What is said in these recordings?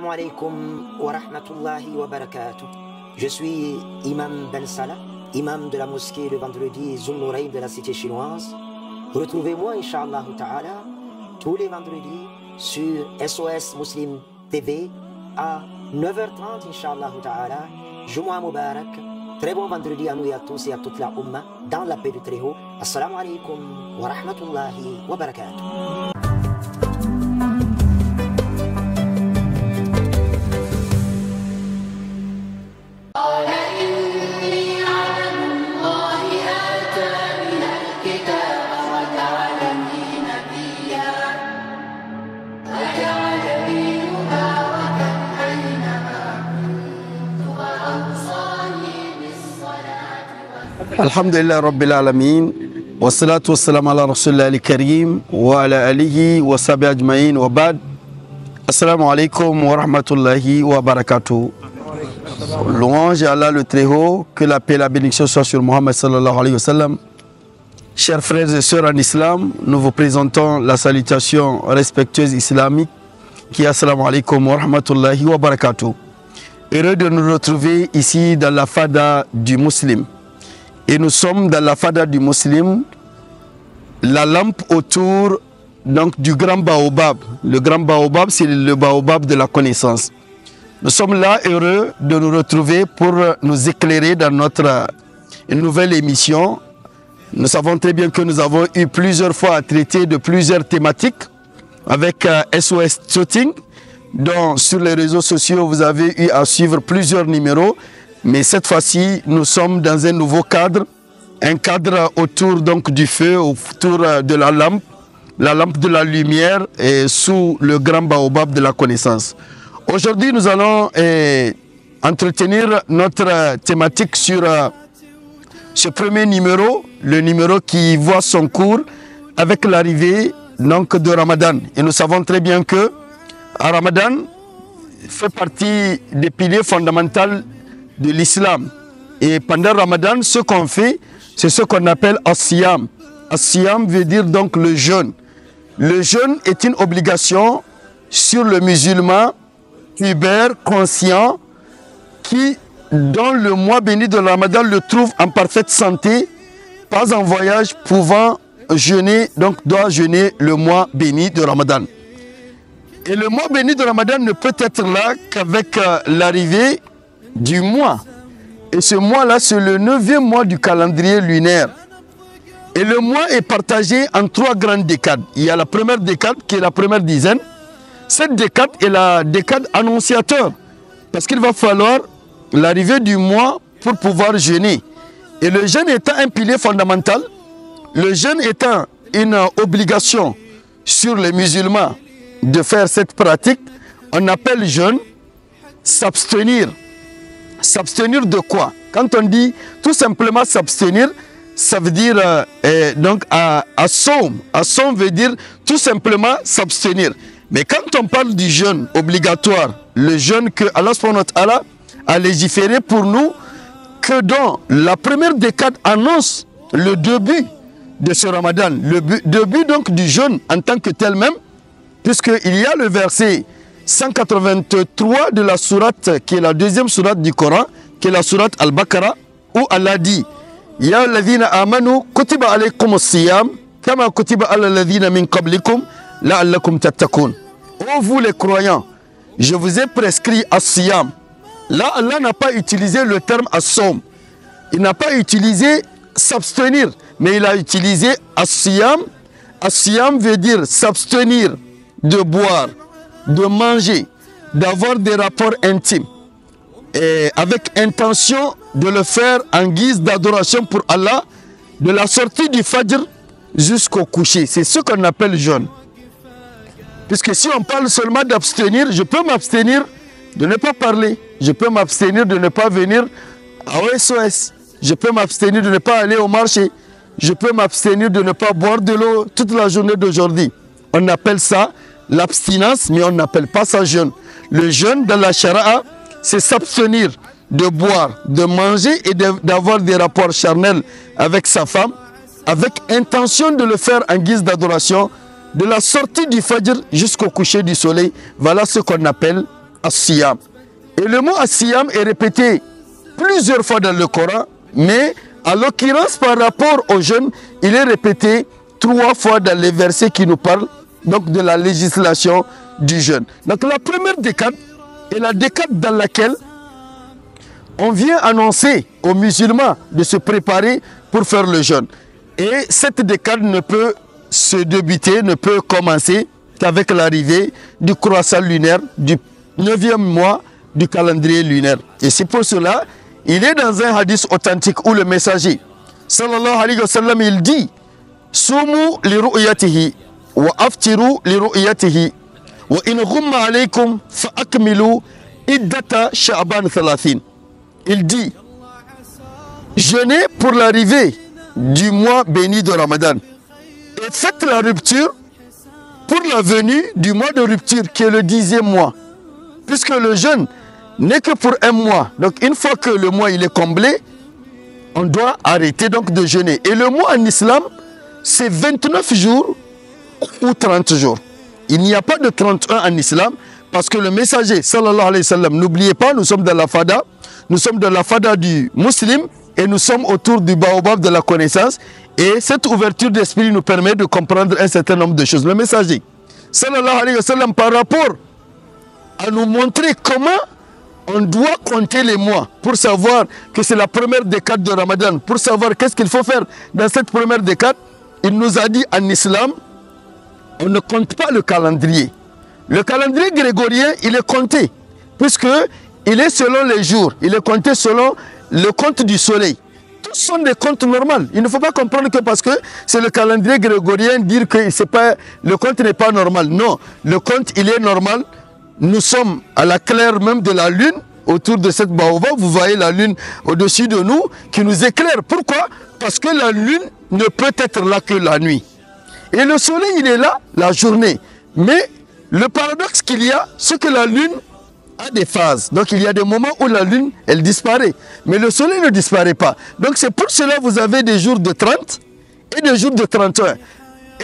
Assalamu alaikum wa rahmatullahi wa barakatuh. Je suis Imam Ben Salah, imam de la mosquée le vendredi Zul-Nourayn de la cité chinoise. Retrouvez-moi, Inch'Allah Ta'ala, tous les vendredis sur SOS Muslim TV à 9h30, Inch'Allah Ta'ala. Jumu'ah Mubarak. Très bon vendredi à nous et à tous et à toute la Ummah dans la paix du Très-Haut. Assalamu alaikum wa rahmatullahi wa barakatuh. Alhamdulillah Rabbil Alamin, wa salatu wa salam ala Rasulullah al-Karim, wa ala alihi wa sahbihi ajma'in, wa ba'd. Assalamu alaikum wa rahmatullahi wa barakatuh. Louange à Allah le Très-Haut, que la paix et la bénédiction soient sur Muhammad sallallahu alayhi wa sallam. Chers frères et sœurs en islam, nous vous présentons la salutation respectueuse islamique qui est Assalamu alaikum wa rahmatullahi wa barakatuh. Heureux de nous retrouver ici dans la Fada du Muslim. Et nous sommes dans la Fada du Muslim, la lampe autour donc, du grand baobab. Le grand baobab, c'est le baobab de la connaissance. Nous sommes là heureux de nous retrouver pour nous éclairer dans notre nouvelle émission. Nous savons très bien que nous avons eu plusieurs fois à traiter de plusieurs thématiques avec SOS Shooting, dont sur les réseaux sociaux vous avez eu à suivre plusieurs numéros. Mais cette fois-ci, nous sommes dans un nouveau cadre, un cadre autour donc du feu, autour de la lampe de la lumière et sous le grand baobab de la connaissance. Aujourd'hui, nous allons entretenir notre thématique sur ce premier numéro, le numéro qui voit son cours avec l'arrivée donc de Ramadan. Et nous savons très bien que Ramadan fait partie des piliers fondamentaux de l'islam. Et pendant Ramadan, ce qu'on fait, c'est ce qu'on appelle as-siyam. As-siyam veut dire donc le jeûne. Le jeûne est une obligation sur le musulman pubère, conscient, qui, dans le mois béni de Ramadan, le trouve en parfaite santé, pas en voyage, pouvant jeûner, donc doit jeûner le mois béni de Ramadan. Et le mois béni de Ramadan ne peut être là qu'avec l'arrivée du mois. Et ce mois-là, c'est le 9e mois du calendrier lunaire. Et le mois est partagé en 3 grandes décades. Il y a la première décade qui est la première dizaine. Cette décade est la décade annonciateur. Parce qu'il va falloir l'arrivée du mois pour pouvoir jeûner. Et le jeûne étant un pilier fondamental, le jeûne étant une obligation sur les musulmans de faire cette pratique, on appelle jeûne s'abstenir. S'abstenir de quoi? Quand on dit tout simplement s'abstenir, ça veut dire donc à somme. À somme veut dire tout simplement s'abstenir. Mais quand on parle du jeûne obligatoire, le jeûne que Allah subhanahu wa ta'ala a légiféré pour nous, que dans la première décade annonce le début de ce Ramadan, le début donc du jeûne en tant que tel même, puisqu'il y a le verset 183 de la sourate, qui est la deuxième sourate du Coran, qui est la sourate Al-Baqarah, où Allah dit Ya alladhina amanu kutiba alaykum as-siyam kama kutiba ala alladhina min qablikum la'allakum tattaqun. Oh vous les croyants, je vous ai prescrit as-siyam. Là, Allah n'a pas utilisé le terme as-sawm. Il n'a pas utilisé s'abstenir, mais il a utilisé as-siyam. As-siyam veut dire s'abstenir de boire, de manger, d'avoir des rapports intimes, et avec intention de le faire en guise d'adoration pour Allah, de la sortie du Fajr jusqu'au coucher. C'est ce qu'on appelle jeûne. Puisque si on parle seulement d'abstenir, je peux m'abstenir de ne pas parler, je peux m'abstenir de ne pas venir à SOS, je peux m'abstenir de ne pas aller au marché, je peux m'abstenir de ne pas boire de l'eau toute la journée d'aujourd'hui. On appelle ça l'abstinence, mais on n'appelle pas ça jeûne. Le jeûne dans la Sharia, c'est s'abstenir de boire, de manger et d'avoir des rapports charnels avec sa femme, avec intention de le faire en guise d'adoration, de la sortie du Fajr jusqu'au coucher du soleil. Voilà ce qu'on appelle as-siyam. Et le mot as-siyam est répété plusieurs fois dans le Coran, mais à l'occurrence par rapport au jeûne, il est répété 3 fois dans les versets qui nous parlent donc de la législation du jeûne. Donc la première décade est la décade dans laquelle on vient annoncer aux musulmans de se préparer pour faire le jeûne. Et cette décade ne peut se débuter, ne peut commencer qu'avec l'arrivée du croissant lunaire du 9e mois du calendrier lunaire. Et c'est pour cela, il est dans un hadith authentique où le messager, sallallahu alayhi wa sallam, il dit « Soumu li ru'yatihi wa aftiru li ru'yatihi wa in ghumma alaykum fa akmilu iddata sha'ban 30 » Il dit « Jeûnez pour l'arrivée du mois béni de Ramadan et faites la rupture pour la venue du mois de rupture qui est le 10e mois. Puisque le jeûne n'est que pour un mois. Donc une fois que le mois il est comblé, on doit arrêter donc de jeûner. Et le mois en islam, c'est 29 jours ou 30 jours. Il n'y a pas de 31 en islam parce que le messager, sallallahu alayhi wa sallam, n'oubliez pas, nous sommes dans la fada, nous sommes dans la fada du musulman et nous sommes autour du baobab de la connaissance. Et cette ouverture d'esprit nous permet de comprendre un certain nombre de choses. Le messager, sallallahu alayhi wa sallam, par rapport à nous montrer comment on doit compter les mois pour savoir que c'est la première décade de Ramadan, pour savoir qu'est-ce qu'il faut faire dans cette première décade, il nous a dit en islam, on ne compte pas le calendrier. Le calendrier grégorien, il est compté, puisque il est selon les jours, il est compté selon le compte du soleil. Tous sont des comptes normaux. Il ne faut pas comprendre que parce que c'est le calendrier grégorien, dire que le compte n'est pas normal. Non, le compte, il est normal. Nous sommes à la claire même de la lune, autour de cette baobab. Vous voyez la lune au-dessus de nous qui nous éclaire. Pourquoi? Parce que la lune ne peut être là que la nuit. Et le soleil, il est là la journée. Mais le paradoxe qu'il y a, c'est que la lune a des phases. Donc il y a des moments où la lune, elle disparaît. Mais le soleil ne disparaît pas. Donc c'est pour cela que vous avez des jours de 30 et des jours de 31.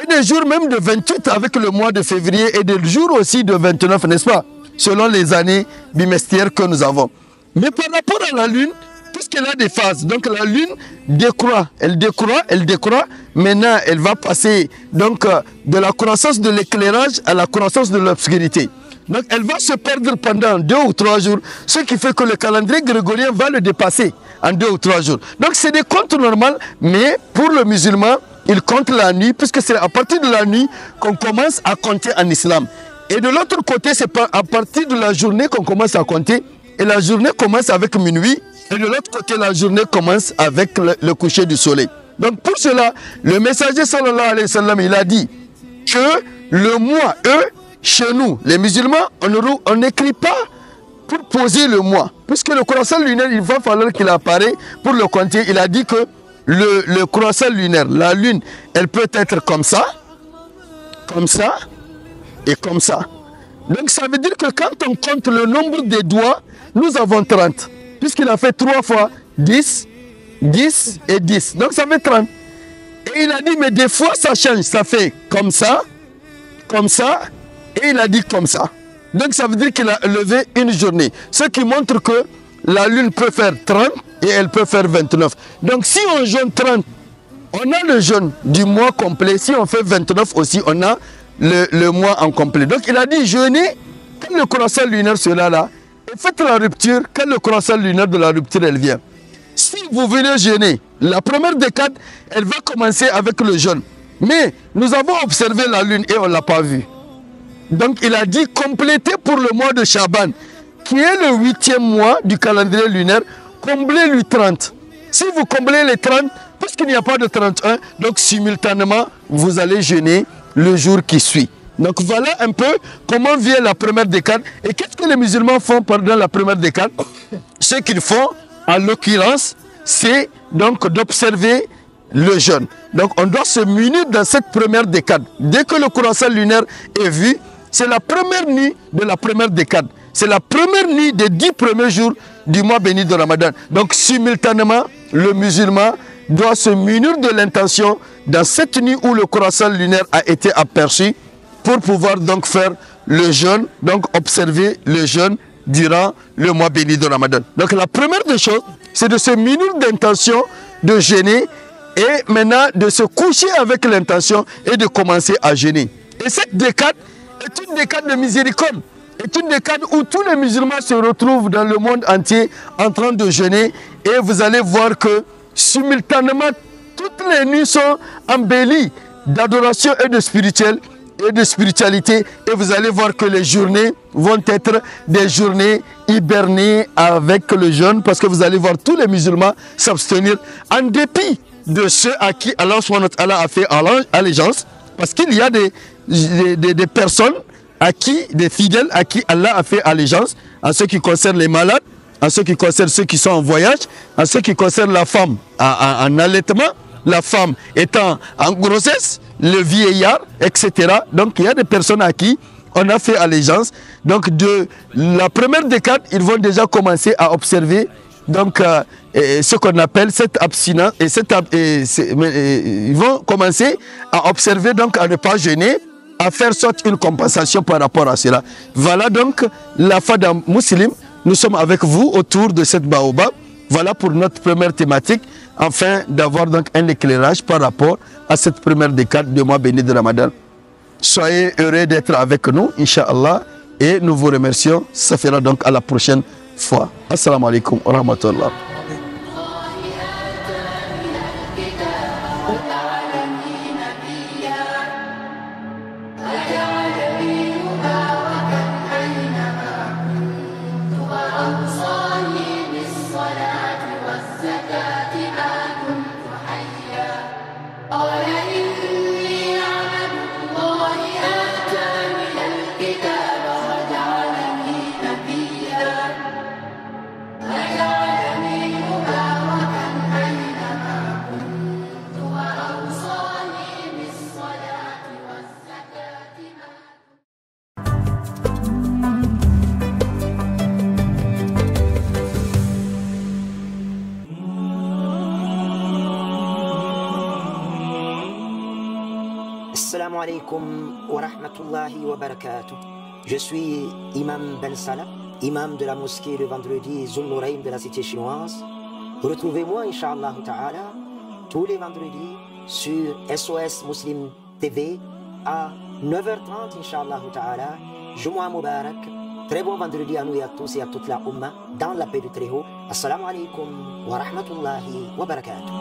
Et des jours même de 28 avec le mois de février et des jours aussi de 29, n'est-ce pas? Selon les années bimestrières que nous avons. Mais par rapport à la lune, puisqu'elle a des phases, donc la lune décroît, elle décroît, elle décroît. Maintenant, elle va passer donc de la croissance de l'éclairage à la croissance de l'obscurité. Donc elle va se perdre pendant 2 ou 3 jours, ce qui fait que le calendrier grégorien va le dépasser en 2 ou 3 jours. Donc c'est des comptes normaux, mais pour le musulman, il compte la nuit, puisque c'est à partir de la nuit qu'on commence à compter en islam. Et de l'autre côté, c'est à partir de la journée qu'on commence à compter. Et la journée commence avec minuit. Et de l'autre côté, la journée commence avec le coucher du soleil. Donc pour cela, le messager sallallahu alayhi wa sallam, il a dit que le mois, chez nous, les musulmans, on n'écrit pas pour poser le mois. Puisque le croissant lunaire, il va falloir qu'il apparaisse pour le compter. Il a dit que le croissant lunaire, la lune, elle peut être comme ça et comme ça. Donc ça veut dire que quand on compte le nombre des doigts, nous avons 30. Puisqu'il a fait 3 fois 10, 10 et 10. Donc ça fait 30. Et il a dit, mais des fois ça change. Ça fait comme ça, et il a dit comme ça. Donc ça veut dire qu'il a levé une journée. Ce qui montre que la lune peut faire 30 et elle peut faire 29. Donc si on jeûne 30, on a le jeûne du mois complet. Si on fait 29 aussi, on a le mois en complet. Donc il a dit jeûnez quand le croissant lunaire sera là et faites la rupture quand le croissant lunaire de la rupture elle vient. Si vous venez jeûner, la première décade, elle va commencer avec le jeûne. Mais nous avons observé la lune et on ne l'a pas vue. Donc il a dit complétez pour le mois de Shaban, qui est le 8e mois du calendrier lunaire, comblez-lui 30. Si vous comblez les 30, parce qu'il n'y a pas de 31, donc simultanément, vous allez jeûner le jour qui suit. Donc voilà un peu comment vient la première décade. Et qu'est-ce que les musulmans font pendant la première décade? Ce qu'ils font, en l'occurrence, c'est donc d'observer le jeûne. Donc on doit se munir dans cette première décade. Dès que le croissant lunaire est vu, c'est la première nuit de la première décade. C'est la première nuit des 10 premiers jours du mois béni de Ramadan. Donc simultanément, le musulman doit se munir de l'intention dans cette nuit où le croissant lunaire a été aperçu pour pouvoir donc faire le jeûne, donc observer le jeûne durant le mois béni de Ramadan. Donc la première des choses, c'est de se munir d'intention de jeûner et maintenant de se coucher avec l'intention et de commencer à jeûner. Et cette décade est une décade de miséricorde, est une décade où tous les musulmans se retrouvent dans le monde entier en train de jeûner et vous allez voir que simultanément toutes les nuits sont embellies d'adoration et de spiritualité et vous allez voir que les journées vont être des journées hibernées avec le jeûne parce que vous allez voir tous les musulmans s'abstenir en dépit de ceux à qui Allah subhanahu wa ta'ala a fait allégeance, parce qu'il y a des personnes à qui, des fidèles à qui Allah a fait allégeance, en ce qui concerne les malades, en ce qui concerne ceux qui sont en voyage, en ce qui concerne la femme en allaitement, la femme étant en grossesse, le vieillard, etc. Donc il y a des personnes à qui on a fait allégeance. Donc de la première décade, ils vont déjà commencer à observer donc ce qu'on appelle cette abstinence ils vont commencer à observer, donc à ne pas jeûner, à faire sorte une compensation par rapport à cela. Voilà donc la Fada musulmane. Nous sommes avec vous autour de cette baobab. Voilà pour notre première thématique, afin d'avoir donc un éclairage par rapport à cette première décade du mois béni de Ramadan. Soyez heureux d'être avec nous, Inch'Allah, et nous vous remercions. Ça fera donc à la prochaine fois. Assalamu alaikum wa rahmatullah. Assalamu alaikum wa rahmatullahi wa barakatuh. Je suis Imam Ben Salah, imam de la mosquée le vendredi Zul-Nourayn de la cité chinoise. Retrouvez-moi, Inch'Allah Ta'ala, tous les vendredis sur SOS Muslim TV à 9h30, Inch'Allah Ta'ala. Jumu'ah Mubarak. Très bon vendredi à nous et à tous et à toute la Ummah dans la paix du Très-Haut. Assalamu alaikum wa rahmatullahi wa barakatuh.